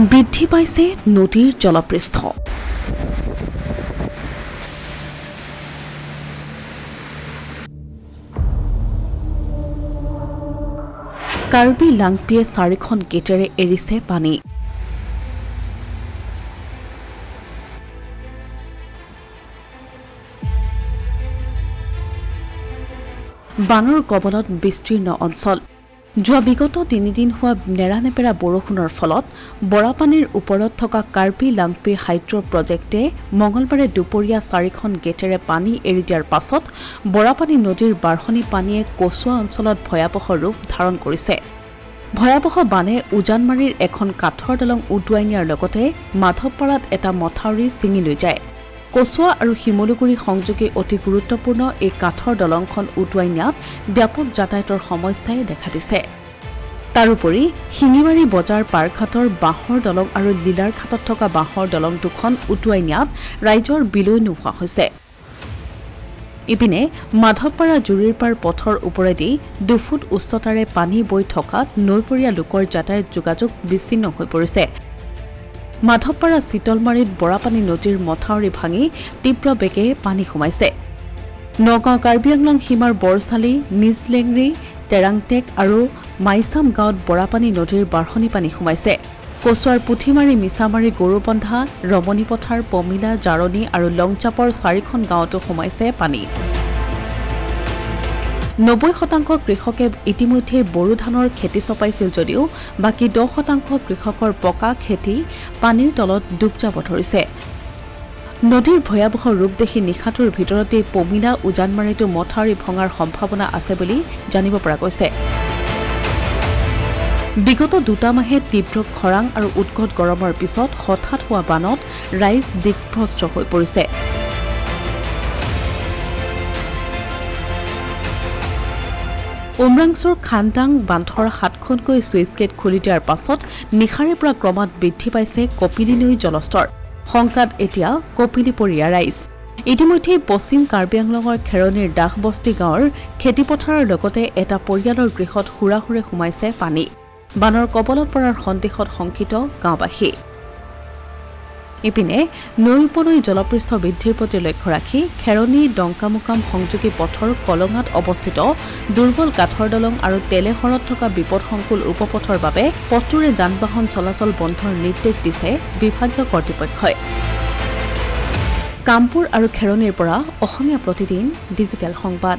বৃদ্ধি পাইছে নদীৰ জলপৃষ্ঠ। কাৰ্বি লাংপিয়ে 4খন গেটেৰে এৰিছে পানী। বানৰ কবলত বিস্তীৰ্ণ অঞ্চল। যোৱা বিগত 3 দিন হোৱা নেৰানেপেৰা বৰষুণৰ ফলত বৰাপানীৰ ওপৰত থকা কাৰ্বি লাংপি হাইড্ৰ প্ৰজেক্টে মঙলবাৰে দুপৰীয়া 4খন গেটেৰে পানী এৰি দিয়াৰ পাছত বৰাপানী নদীৰ বাঢ়নী পানীয়ে কচুৱা অঞ্চলত ভয়াৱহ ৰূপ ধাৰণ কৰিছে। ভয়াৱহ বানে উজানমাৰীৰ এখন কাঠৰ দলং উটুৱাই নিয়াৰ লগতে মাধৱপাৰাত এটা মথাউৰি ছিঙি লৈ যায়। কচুৱা আৰু শিমলুগুৰি সংযোগী অতি গুৰুত্বপূৰ্ণ এই কাঠৰ দলংখন উটুৱাই নিয়াত ব্যাপক যাতায়াতৰ সমস্যাই দেখা দিছে। তাৰোপৰি শিঙিমাৰী বজাৰ পাৰঘাটৰ বাঁহৰ দলং আৰু লীলাৰ ঘাটত থকা বাঁহৰ দলং দুখন উটুৱাই নিয়াত ৰাইজৰ বিলৈ নোহোৱা হৈছে। ইপিনে মাধৱপাৰা জুৰিৰপাৰ পথৰ ওপৰেদি 2 ফুট উচ্চতাৰে পানী বৈ থকাত নৈপৰীয়া লোকৰ যাতায়াত যোগাযোগ বিচ্ছিন্ন হৈ পৰিছে। মাধৱপাৰা চিতলমাৰীত বৰাপানী নদীৰ মথাউৰি ভাঙি তীব্ৰ বেগে পানী সোমাইছে। নগাঁও কাৰ্বি আংলং সীমাৰ বৰচালি, নিজলেংৰি, টেৰাংটেক আৰু মাইচাম গাঁৱত বৰাপানী নদীৰ বাঢ়নী পানী সোমাইছে। কচুৱাৰ পুথিমাৰী, মিছামাৰী, গৰুবন্ধা, ৰমণী পথাৰ, পমিলা, জাৰণী আৰু লংচাপৰ 4খন গাঁৱতো সোমাইছে পানী। 90% কৃষকে ইতিমধ্যে বড়ো ধানৰ খেতি চপাইছিল যদিও বাকী 10% কৃষকৰ পকা খেতি পানীৰ তলত ডুব যাব ধৰিছে। নদীৰ ভয়াৱহ ৰূপ দেখি নিশাটোৰ ভিতৰতেই পমিলা, উজানমাৰীতো মথাউৰি ভঙাৰ সম্ভাৱনা আছে বুলি জানিব পৰা গৈছে। বিগত 2 মাহে তীব্ৰ খৰাং আৰু উৎকট গৰমৰ পিছত হঠাৎ হোৱা বানত ৰাইজ দিগ্ভ্ৰস্ত হৈ পৰিছে। উমৰাংচুৰ খানদাং বান্ধৰ 7খনকৈ ছুইচ গেট খুলি দিয়াৰ পাছত নিশাৰে পৰা ক্ৰমাৎ বৃদ্ধি পাইছে কপিলী নৈৰ জলস্তৰ। শংকাত এতিয়া কপিলীপৰীয়া ৰাইজ। ইতিমধ্যে পশ্চিম কাৰ্বি আংলঙৰ খেৰণীৰ দাসবস্তি গাঁৱৰ খেতিপথাৰৰ লগতে এটা পৰিয়ালৰ গৃহত হুৰাহুৰে সোমাইছে পানী। বানৰ কবলত পৰাৰ সন্দেহত শংকিত গাঁওবাসী। ইপিনে নৈ উপনৈ জলপৃষ্ঠ বৃদ্ধিৰ প্ৰতি লক্ষ্য ৰাখি খেৰণী ডংকামুকাম সংযোগী পথৰ কলঙাত অৱস্থিত দুৰ্বল কাঠৰ দলং আৰু তেলেহৰত থকা বিপদসংকুল উপপথৰ বাবে পথটোৰে যান বাহন চলাচল বন্ধৰ নিৰ্দেশ দিছে বিভাগীয় কৰ্তৃপক্ষই। কামপুৰ আৰু খেৰণীৰ পৰা অসমীয়া প্ৰতিদিন ডিজিটেল সংবাদ।